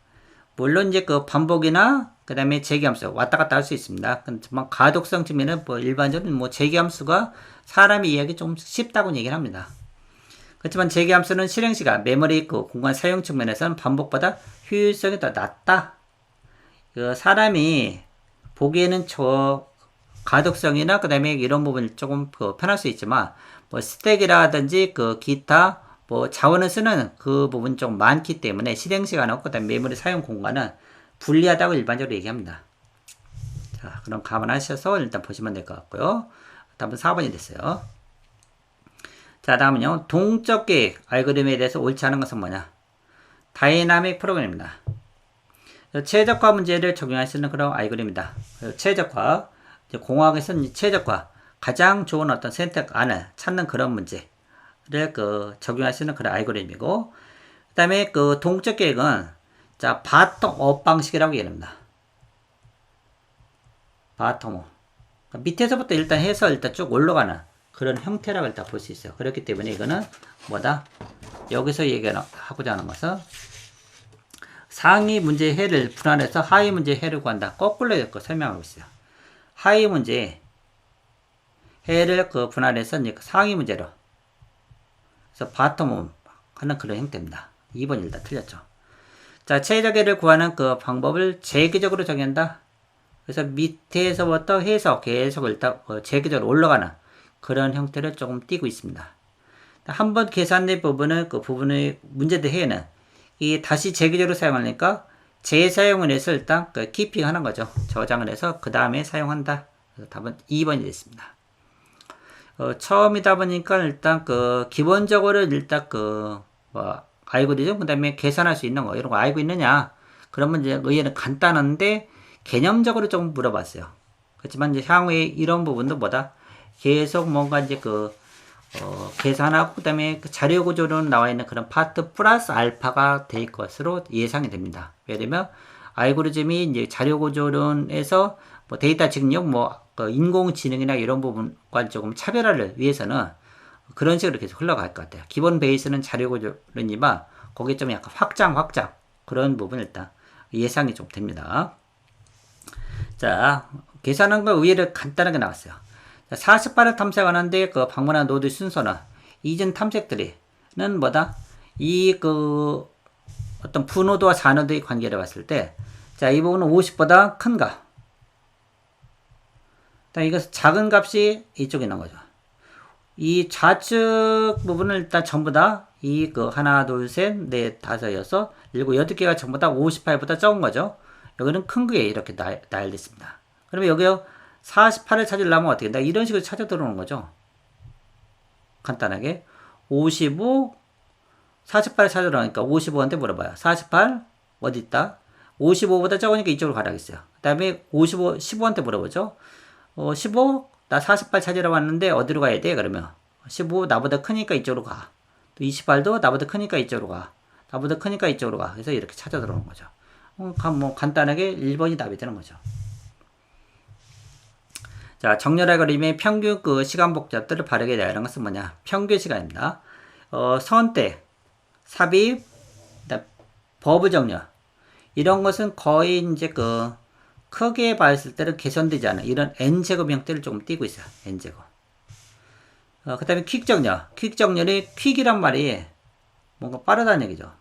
물론 이제 반복이나 그 다음에 재기 함수 왔다 갔다 할 수 있습니다. 근데 가독성 측면은 일반적으로 재기 함수가 사람이 이해하기 좀 쉽다고 얘기를 합니다. 그렇지만 재기 함수는 실행 시간, 메모리 공간 사용 측면에서는 반복보다 효율성이 더 낮다. 사람이 보기에는 가독성이나 그 다음에 이런 부분이 조금 편할 수 있지만 스택이라든지 기타 자원을 쓰는 그 부분 좀 많기 때문에 실행 시간하고 그 다음에 메모리 사용 공간은 불리하다고 일반적으로 얘기합니다. 자, 그럼 감안하셔서 일단 보시면 될 것 같고요. 답은 4번이 됐어요. 자, 다음은요. 동적 계획 알고리즘에 대해서 옳지 않은 것은 뭐냐? 다이나믹 프로그램입니다. 최적화 문제를 적용할 수 있는 그런 알고리즘입니다. 최적화, 공학에서는 최적화, 가장 좋은 어떤 선택안을 찾는 그런 문제를 적용할 수 있는 그런 알고리즘이고, 그 다음에 동적 계획은 자, 바텀업 방식이라고 얘기합니다. 바텀업. 밑에서부터 일단 해서 일단 쭉 올라가는 그런 형태라고 일단 볼 수 있어요. 그렇기 때문에 이거는 뭐다? 여기서 얘기하고자 하는 것은 상위 문제의 해를 분할해서 하위 문제의 해를 구한다. 거꾸로 설명하고 있어요. 하위 문제의 해를 분할해서 이제 상위 문제로. 그래서 바텀업 하는 그런 형태입니다. 2번 일단 틀렸죠. 자, 최적해를 구하는 방법을 재기적으로 정의한다. 그래서 밑에서부터 해서 계속 일단 재기적으로 올라가는 그런 형태를 조금 띄고 있습니다. 한번 계산된 부분은 부분의 문제들 해는 이 다시 재기적으로 사용하니까 재사용을 해서 일단 키핑 하는 거죠. 저장을 해서 그 다음에 사용한다. 그래서 답은 2번이 됐습니다. 처음이다 보니까 일단 기본적으로 일단 알고리즘 그 다음에 계산할 수 있는 거 이런 거 알고 있느냐? 그러면 이제 의외는 간단한데 개념적으로 좀 물어봤어요. 그렇지만 이제 향후에 이런 부분도 뭐다? 계속 뭔가 이제 계산하고 그 다음에 자료 구조로 나와 있는 그런 파트 플러스 알파가 될 것으로 예상이 됩니다. 왜냐면 알고리즘이 이제 자료 구조론에서 데이터 직력 인공지능이나 이런 부분과 조금 차별화를 위해서는 그런 식으로 계속 흘러갈 것 같아요. 기본 베이스는 자료 구조론이지만 거기에 좀 약간 확장 그런 부분 일단 예상이 좀 됩니다. 자, 계산한 거 의외로 간단하게 나왔어요. 48을 탐색하는데 방문한 노드 순서는 이전 탐색들이는 뭐다? 어떤 부노드와 좌노드의 관계를 봤을 때, 자, 이 부분은 50보다 큰가? 이것은 작은 값이 이쪽에 있는 거죠. 이 좌측 부분을 일단 전부 다 하나, 둘, 셋, 넷, 다섯, 여섯, 일곱, 여덟 개가 전부 다 58보다 적은 거죠. 여기는 큰 게 이렇게 나열됐습니다. 그러면 여기요 48을 찾으려면 어떻게 된다? 이런 식으로 찾아 들어오는 거죠. 간단하게 55, 48을 찾으러 가니까 55한테 물어봐요. 48 어디 있다? 55보다 적으니까 이쪽으로 가라겠어요. 그 다음에 55, 15한테 물어보죠. 15 나 48 찾으러 왔는데 어디로 가야 돼? 그러면 15 나보다 크니까 이쪽으로 가. 또 28도 나보다 크니까 이쪽으로 가. 나보다 크니까 이쪽으로 가. 그래서 이렇게 찾아 들어오는 거죠. 뭐 간단하게 1번이 답이 되는 거죠. 자, 정렬 알고리즘의 평균 그 시간 복잡들을 바르게 대하는 것은 뭐냐? 평균 시간입니다. 선택, 삽입, 버브 정렬. 이런 것은 거의 이제 그 크게 봤을 때는 개선되지 않은 이런 n제곱 형태를 조금 띄고 있어요. n제곱. 그 다음에 퀵 정렬. 퀵 정렬이 퀵이란 말이 뭔가 빠르다는 얘기죠.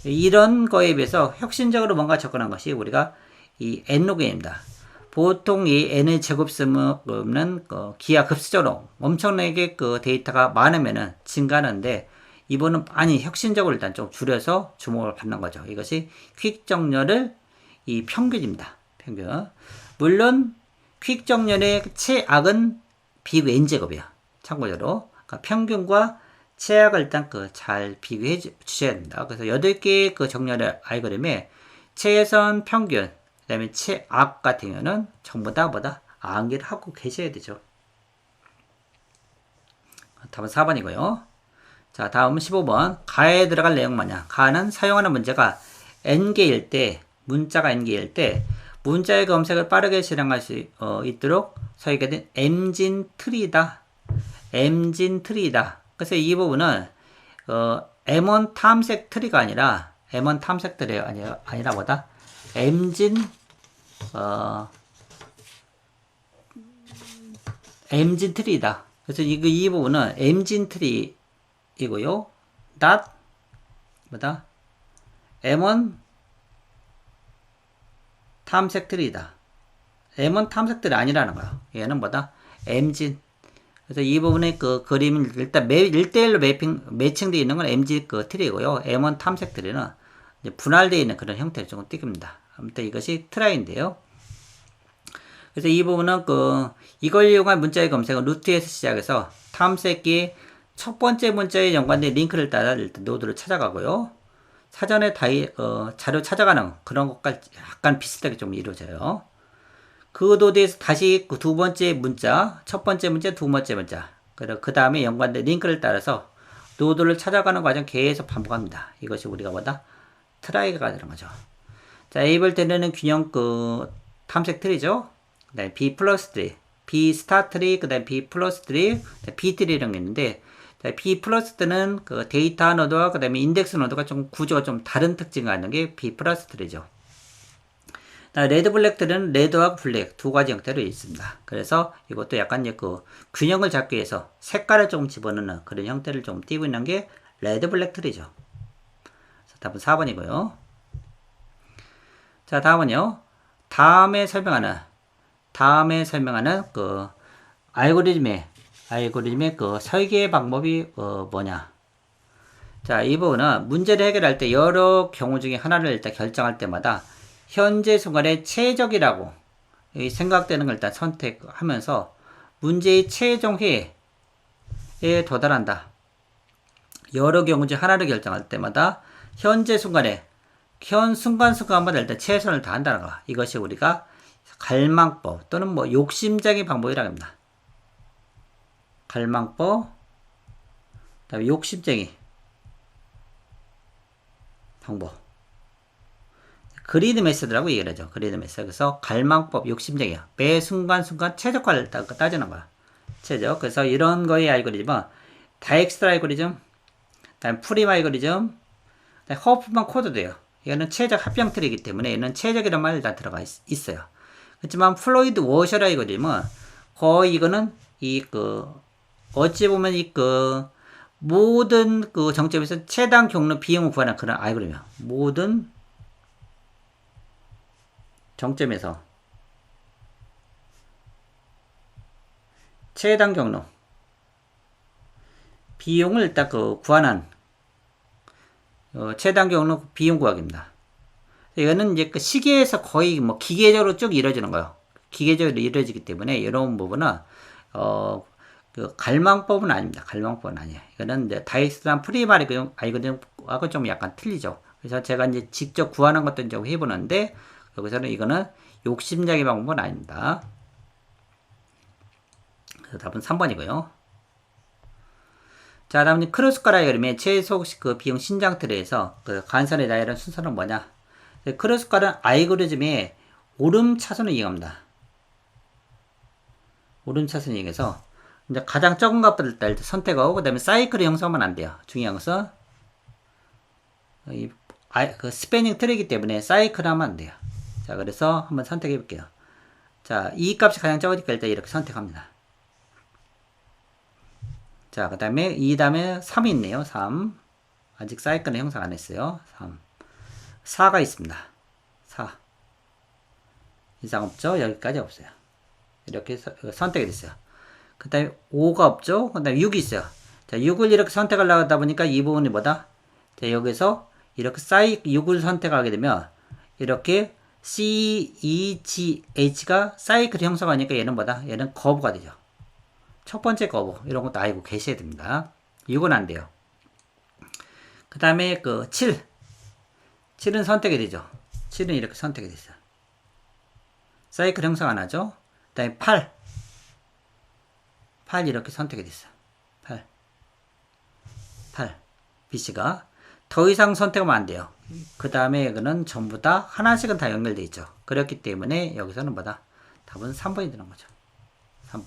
이런 거에 비해서 혁신적으로 뭔가 접근한 것이 우리가 이 n로그입니다. 보통 이 n의 제곱수는 기하급수적으로 엄청나게 그 데이터가 많으면은 증가하는데 이번은 많이 혁신적으로 일단 좀 줄여서 주목을 받는 거죠. 이것이 퀵 정렬을 이 평균입니다. 평균. 물론 퀵 정렬의 최악은 비교 n제곱이야. 참고적으로 그러니까 평균과 최악을 일단 잘 비교해 주셔야 됩니다. 그래서 8개의 그 정렬의 알고리즘에 최선, 평균, 그 다음에 최악 같은 경우는 전부 다 암기를 하고 계셔야 되죠. 답은 4번이고요. 자, 다음은 15번. 가에 들어갈 내용 뭐냐? 가는 사용하는 문제가 n개일 때, 문자가 n개일 때 문자의 검색을 빠르게 실행할 수 있도록 설계된 엔진 트리다. 엔진 트리다. 그래서 이 부분은 M1 탐색 트리가 아니라 M1 탐색 트리가 아니라 뭐다? 엔진 엔진 트리다. 그래서 이 부분은 엔진 트리이고요. not 뭐다? M1 탐색 트리다. M1 탐색 트리 아니라는 거야. 얘는 뭐다? 엔진. 그래서 이 부분의 그 그림은 일단 1대1로 매칭되어 있는 건 MG 그 트리고요. M1 탐색 트리는 이제 분할되어 있는 그런 형태를 조금 띄웁니다. 아무튼 이것이 트라이인데요. 그래서 이 부분은 이걸 이용한 문자의 검색은 루트에서 시작해서 탐색기 첫 번째 문자에 연관된 링크를 따라 일단 노드를 찾아가고요. 사전에 자료 찾아가는 그런 것과 약간 비슷하게 좀 이루어져요. 그 노드에서 다시 그 두 번째 문자, 첫 번째 문자, 두 번째 문자, 그 다음에 연관된 링크를 따라서 노드를 찾아가는 과정 계속 반복합니다. 이것이 우리가 트라이가 되는 거죠. 자, A별 때는 균형 탐색 트리죠. 그 다음에 B 플러스 트리, B 스타 트리, 그 다음에 B 플러스 트리, B 트리 이런 게 있는데, B 플러스 트는 그 데이터 노드와 그 다음에 인덱스 노드가 좀 구조가 좀 다른 특징을 갖는 게 B 플러스 트리죠. 레드 블랙 트리는 레드와 블랙 두 가지 형태로 있습니다. 그래서 이것도 약간 균형을 잡기 위해서 색깔을 조금 집어넣는 그런 형태를 좀 띄고 있는 게 레드 블랙 트리죠. 답은 4번이고요. 자, 다음은요. 다음에 설명하는 알고리즘의 설계 방법이 뭐냐. 자, 이 부분은 문제를 해결할 때 여러 경우 중에 하나를 일단 결정할 때마다 현재 순간에 최적이라고 생각되는 걸 일단 선택하면서 문제의 최종 회의에 도달한다. 여러 경우 중 하나를 결정할 때마다 현재 순간에 순간마다 일단 최선을 다한다는 거. 이것이 우리가 갈망법 또는 욕심쟁이 방법이라고 합니다. 갈망법, 그다음에 욕심쟁이 방법. 그리드 메소드라고 얘기를 하죠. 그리드 메소드. 그래서 갈망법, 욕심쟁이야. 매 순간순간 최적화를 따지는 거야. 최적. 그래서 이런 거의 알고리즘은 다익스트라 알고리즘, 그다음에 프림 알고리즘, 그다음에 허프만 코드도요. 이거는 최적 합병 트리이기 때문에 얘는 최적이라는 말이 다 들어가 있어요. 그렇지만 플로이드 워셜 알고리즘은 거의 이거는 어찌 보면 모든 정점에서 최단 경로 비용을 구하는 그런 알고리즘이야. 모든 정점에서 최단 경로 비용을 일단 구하는 최단 경로 비용 구하기입니다. 이거는 이제 시계에서 거의 기계적으로 쭉 이루어지는 거예요. 기계적으로 이루어지기 때문에 이런 부분은 갈망법은 아닙니다. 갈망법은 아니에요. 이거는 이제 다이스트랑 프림 알고리즘하고 좀 약간 틀리죠. 그래서 제가 이제 직접 구하는 것도 좀 해보는데 여기서는 이거는 욕심쟁이 방법은 아닙니다. 그래서 답은 3번이고요. 자, 다음은 크로스컬 알고리즘의 최소 그 비용 신장 트리에서 그 간선에 나열한 순서는 뭐냐? 크로스컬은 알고리즘의 오름 차순을 이용합니다. 오름 차순을 이용해서 이제 가장 적은 값을 일단 선택하고 그 다음에 사이클을 형성하면 안 돼요. 중요한 것은 그 스패닝 트리이기 때문에 사이클 하면 안 돼요. 자, 그래서 한번 선택해 볼게요. 자, 이 값이 가장 적으니까 일단 이렇게 선택합니다. 자, 그 다음에 이 다음에 3이 있네요. 3. 아직 사이클은 형성 안 했어요. 3. 4가 있습니다. 4. 이상 없죠? 여기까지 없어요. 이렇게 선택이 됐어요. 그 다음에 5가 없죠? 그 다음에 6이 있어요. 자, 6을 이렇게 선택하려고 하다 보니까 이 부분이 뭐다? 자, 여기서 이렇게 6을 선택하게 되면 이렇게 C, E, G, H가 사이클 형성하니까 얘는 뭐다? 얘는 거부가 되죠. 첫 번째 거부. 이런 것도 알고 계셔야 됩니다. 6은 안 돼요. 그 다음에 그 7. 7은 선택이 되죠. 7은 이렇게 선택이 됐어요. 사이클 형성 안 하죠. 그 다음에 8. 8 이렇게 선택이 됐어요. 8. BC가. 더 이상 선택하면 안 돼요. 그 다음에 이거는 전부 다 하나씩은 다 연결되어 있죠. 그렇기 때문에 여기서는 뭐다? 답은 3번이 되는 거죠. 3번.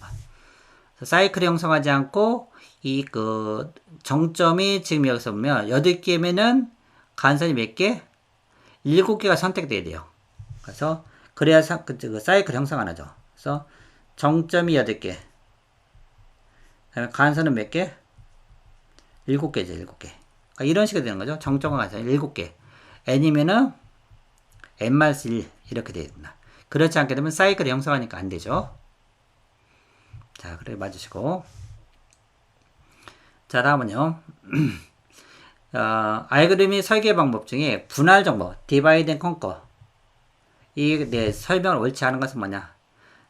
사이클 형성하지 않고 이 그 정점이 지금 여기서 보면 8개면은 간선이 몇 개? 7개가 선택돼야 돼요. 그래서 그래야 그 사이클 형성 안 하죠. 그래서 정점이 8개. 그다음에 간선은 몇 개? 7개죠. 7개. 그러니까 이런 식으로 되는 거죠. 정점과 간선 7개. n이면은 n-1 이렇게 되야 된다. 그렇지 않게 되면 사이클 형성하니까 안 되죠. 자, 그래 맞으시고. 자, 다음은요. 알고리즘의 설계 방법 중에 분할 정보, divide and conquer. 네, 설명을 옳지 않은 것은 뭐냐?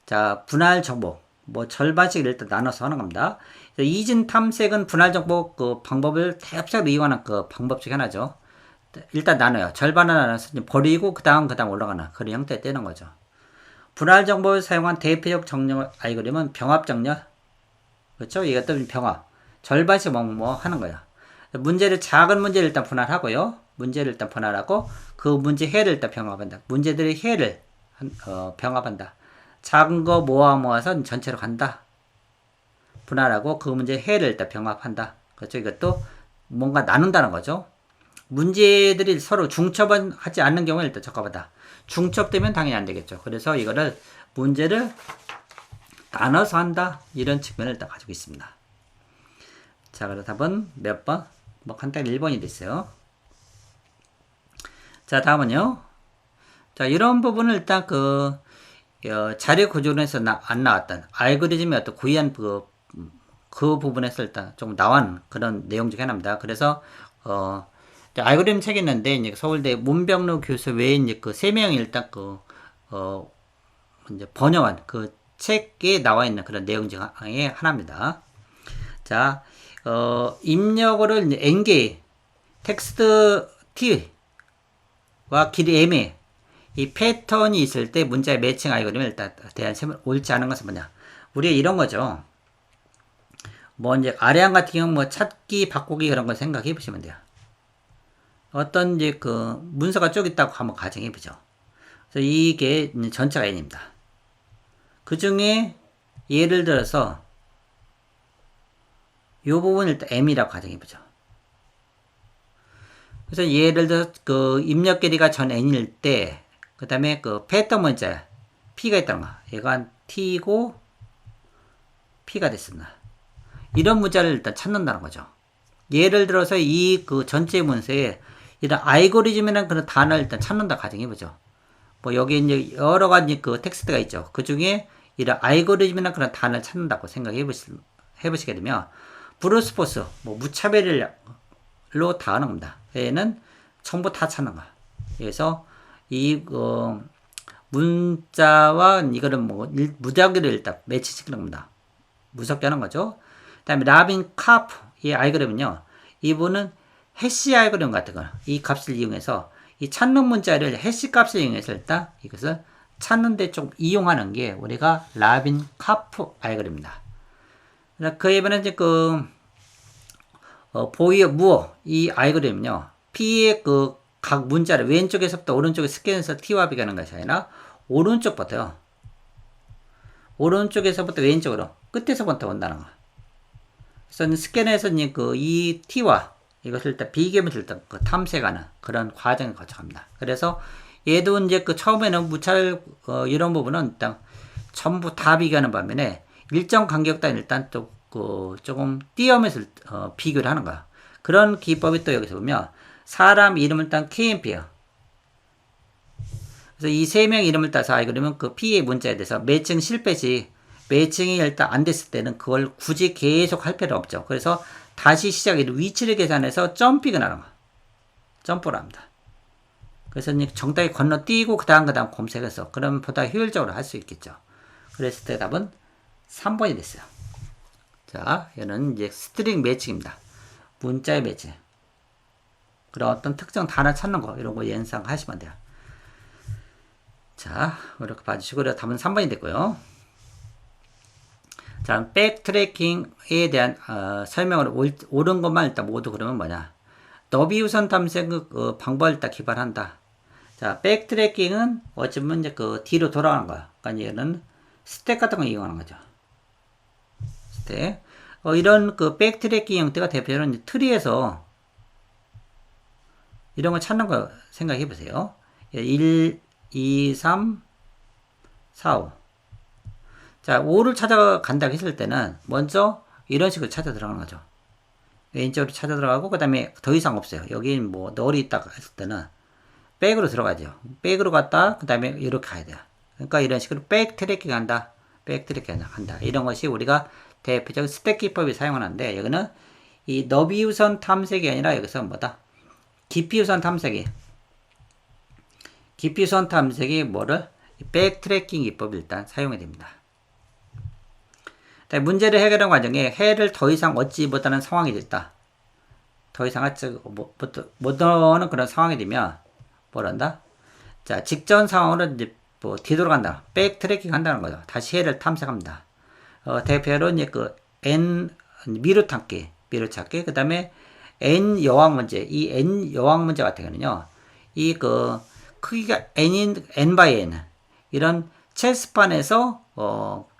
자, 분할 정보. 뭐 절반씩 일단 나눠서 하는 겁니다. 이진 탐색은 분할 정보 그 방법을 대합적으로 이용하는 그 방법 중에 하나죠. 일단 나눠요. 절반을 나눠서 버리고 그 다음 올라가는 그런 형태에 떼는 거죠. 분할 정보를 사용한 대표적 정렬 알고리즘은 병합 정렬. 그렇죠? 이것도 병합. 절반씩 뭐 하는 거야. 작은 문제를 일단 분할하고요. 문제를 일단 분할하고 그 문제 해를 일단 병합한다. 문제들의 해를 병합한다. 작은 거 모아서 전체로 간다. 분할하고 그 문제 해를 일단 병합한다. 그렇죠? 이것도 뭔가 나눈다는 거죠. 문제들이 서로 중첩은 하지 않는 경우에 일단 적합하다. 중첩되면 당연히 안 되겠죠. 그래서 이거를 문제를 나눠서 한다. 이런 측면을 일단 가지고 있습니다. 자, 그래서 답은 몇 번? 뭐 간단히 1번이 됐어요. 자, 다음은요. 자, 이런 부분을 일단 자료 구조론에서 안 나왔던 알고리즘의 어떤 고유한 그 부분에서 일단 좀 나온 그런 내용 중에 하나입니다. 그래서 알고리즘 책이 있는데 이제 서울대 문병루 교수 외에 이제 그 3명이 일단 이제 번역한 그 책에 나와 있는 그런 내용 중에 하나입니다. 자, 입력어를 이제 n개 텍스트 t와 길이 m의 이 패턴이 있을 때 문자의 매칭 알고리즘에 일단 대한 옳지 않은 것은 뭐냐? 우리가 이런 거죠. 뭐 이제 아래항 같은 경우 뭐 찾기, 바꾸기 그런 거 생각해 보시면 돼요. 어떤 이제 그 문서가 쭉 있다고 한번 가정해 보죠. 그래서 이게 전체가 n입니다. 그 중에 예를 들어서 이 부분을 일단 m이라고 가정해 보죠. 그래서 예를 들어 그 입력 길이가 전 n일 때, 그 다음에 그 패턴 문자 p가 있다는 거. 얘가 t고 p가 됐습니다. 이런 문자를 일단 찾는다는 거죠. 예를 들어서 이 그 전체 문서에 이런 알고리즘이라는 그런 단어를 일단 찾는다 가정해 보죠. 뭐 여기 이제 여러 가지 그 텍스트가 있죠. 그 중에 이런 알고리즘이라는 그런 단어를 찾는다고 생각해 보시게 되면 브루트 포스, 뭐 무차별로 다 하는 겁니다. 얘는 전부 다 찾는 거야. 그래서 이 문자와 이거를 뭐 무작위를 일단 매치시키는 겁니다. 무섭게 하는 거죠. 그 다음에 라빈 카프 이 알고리즘은요. 이분은 해시 알고리즘 같은 거 이 값을 이용해서 이 찾는 문자를 해시 값을 이용해서 일단 이것을 찾는데 좀 이용하는 게 우리가 라빈 카프 알고리즘입니다. 그에 이번에 이제 보이어 무어 이 알고리즘은요, P의 각 문자를 왼쪽에서부터 오른쪽에 스캔해서 T와 비교하는 것이 아니라 오른쪽부터요. 오른쪽에서부터 왼쪽으로 끝에서부터 온다는 거. 그래서 스캔해서 이 T와 이것을 일단 비교하면서 일단 탐색하는 그런 과정을 거쳐갑니다. 그래서 얘도 이제 처음에는 무찰 이런 부분은 일단 전부 다 비교하는 반면에 일정 간격단 일단 또 조금 띄우면서 비교를 하는 거야. 그런 기법이 또 여기서 보면 사람 이름을 딴 KMP예요. 그래서 이 세 명 이름을 따서 그러면 P의 문자에 대해서 매칭 실패시 매칭이 일단 안 됐을 때는 그걸 굳이 계속 할 필요 없죠. 그래서 다시 시작해 위치를 계산해서 점핑을 하는 거야. 점프를 합니다. 그래서 정답이 건너뛰고 그 다음 검색해서 그러면 보다 효율적으로 할 수 있겠죠. 그래서 대답은 3번이 됐어요. 자, 얘는 이제 스트링 매칭입니다. 문자의 매칭. 그런 어떤 특정 단어 찾는 거 이런 거 연상하시면 돼요. 자, 이렇게 봐주시고 답은 3번이 됐고요. 자, 백트래킹에 대한 설명을 옳은 것만 일단 모두 그러면 뭐냐? 너비 우선 탐색 방법을 일단 기반한다. 자, 백트래킹은 어쩌면 이제 뒤로 돌아가는 거야. 그러니까 얘는 스택 같은 거 이용하는 거죠. 스택. 이런 백트래킹 형태가 대표적으로 트리에서 이런 거 찾는 거 생각해 보세요. 1, 2, 3, 4, 5. 자, 5를 찾아간다고 했을 때는 먼저 이런 식으로 찾아 들어가는 거죠. 왼쪽으로 찾아 들어가고 그 다음에 더 이상 없어요. 여기 뭐 널이 있다 했을 때는 백으로 들어가죠. 백으로 갔다 그 다음에 이렇게 가야 돼요. 그러니까 이런 식으로 백 트래킹 한다. 백 트래킹 한다. 이런 것이 우리가 대표적인 스택 기법이 사용하는데 여기는 이 너비 우선 탐색이 아니라 여기서 뭐다? 깊이 우선 탐색이. 깊이 우선 탐색이 뭐를? 백 트래킹 기법을 일단 사용해야 됩니다. 문제를 해결하는 과정에 해를 더 이상 얻지 못하는 상황이 됐다. 더 이상 못하는 그런 상황이 되면 뭐란다? 자, 직전 상황으로 이제 뒤돌아간다. 백 트래킹 한다는 거죠. 다시 해를 탐색합니다. 대표로 이제 N 미루 찾기, 그 다음에 N 여왕 문제. 이 N 여왕 문제 같은 경우는요, 이 크기가 N by N 이런 체스판에서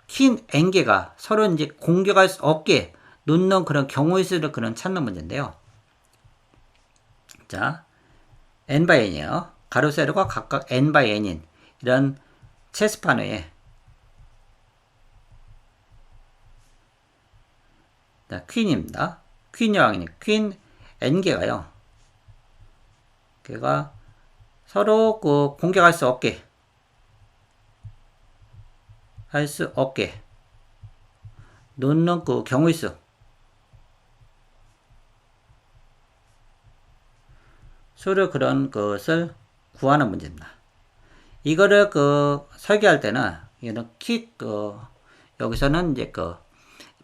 퀸 N개가 서로 이제 공격할 수 없게 놓는 그런 경우의 수를 찾는 문제인데요. 자, N by N이에요. 가로 세로가 각각 N by N인 이런 체스판 외에 퀸입니다. 퀸 여왕이니 퀸 N개가요. 걔가 서로 공격할 수 없게 놓는 경우의 수를 그런 것을 구하는 문제입니다. 이거를 설계할 때는 이거는 여기서는 이제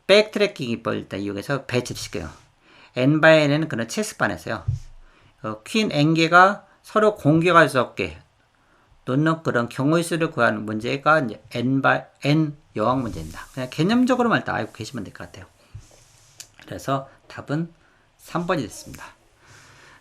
백트래킹 기법을 일단 이용해서 배치를 시켜요. N by N은 그런 체스판에서요. 퀸 N개가 서로 공격할 수 없게 놓는 그런 경우의 수를 구하는 문제가 이제 N by N 여왕 문제입니다. 그냥 개념적으로만 일단 알고 계시면 될 것 같아요. 그래서 답은 3번이 됐습니다.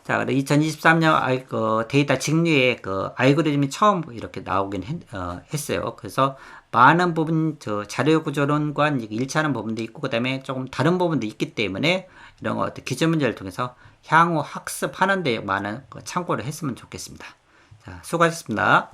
자, 2023년 데이터 직류의 알고리즘이 처음 이렇게 나오긴 했어요. 그래서 많은 부분 자료 구조론과 일치하는 부분도 있고 그 다음에 조금 다른 부분도 있기 때문에 이런 어떤 기출 문제를 통해서 향후 학습하는 데 많은 참고를 했으면 좋겠습니다. 자, 수고하셨습니다.